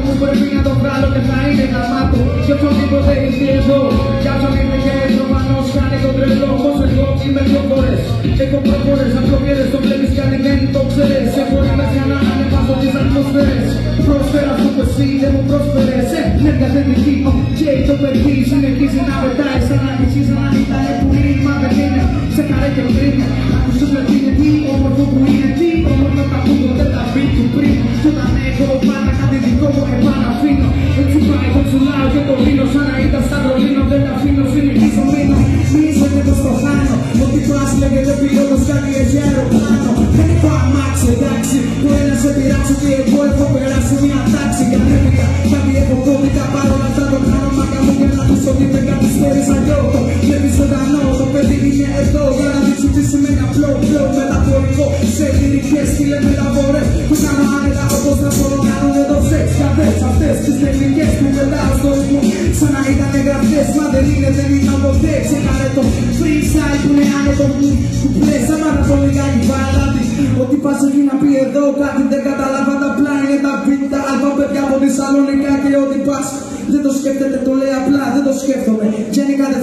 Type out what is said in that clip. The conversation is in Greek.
μου πρέπει να το βγάλω και θα είναι γαμάτο. Και οποιοδήποτε ήρθε εδώ, κι άσον ήρθε και προφανώς κάνει τον τρελό. Πως εγώ είμαι πιο φορές, έχω προχωρές, απλοκέρες, το βλέπεις κι αν δεν το ξέρεις. Έχω ρήμες για να ανεβάσω τις ατμοσφαίρες. Πρόσφερα αυτό που εσύ δεν μου πρόσφερες. Ναι, καθεντική, και το παιδί συνεχίζει να πετάει σαν να αρχίσει να ήταν πουλί. Μα δεν είναι, σε χαρέ και πριν. Ακούσες με τι είναι τι, όμορφο που είναι τι. Όμορφα τα ακούγονται τα beat του πριν. Κι όταν έχω πάντα κάτι δικό μου επαναφήνω. Έτσι πάει το τσουλάω και το δίνω σαν να ήταν στα Βερολίνο. Δεν τα αφήνω, συνεχίζω μείνω. Μίσω και το στο χάνω. Ότι πας λέγεται πιλότος κάτι έχει αεροπλάνο. Δεν έχω αμάξι εντάξει. Το ένα σε πειράξω και εγώ έχω περάσει μια τάξη. Για ανέβηκα κάτι έχω κώδικα παρόλα αυτά το κάνω μάκα μου για να πεις ότι δεν καθυστέρησα λιώτο. Βλέπεις ζωντανό το παιδί είναι εδώ για να δείξει τι σημαίνει απλό flow μεταφορικό. Σε λυρικές στείλε μεταφορές που κάνω άνετα όπως θα μπορώ κάνουν εδώ σεξ. Καδές αυτές τις τεχνικές που πετάω στο ρυθμό σαν να ήταν γραφτές. Μα δεν ήταν ποτέ. Ξεκάρε το freestyle που είναι άνετο μου που πλες άμα το λιγάκι παραλάτι. Ότι πας εκεί να πει εδώ κάτι δεν καταλάβατε απλά είναι τα beat τα αλφα παιδιά από τη Σαλονικά και ότι πας δεν το σκέφτεται το λέει απλά δεν το σκέφτομαι. Γενικά δεν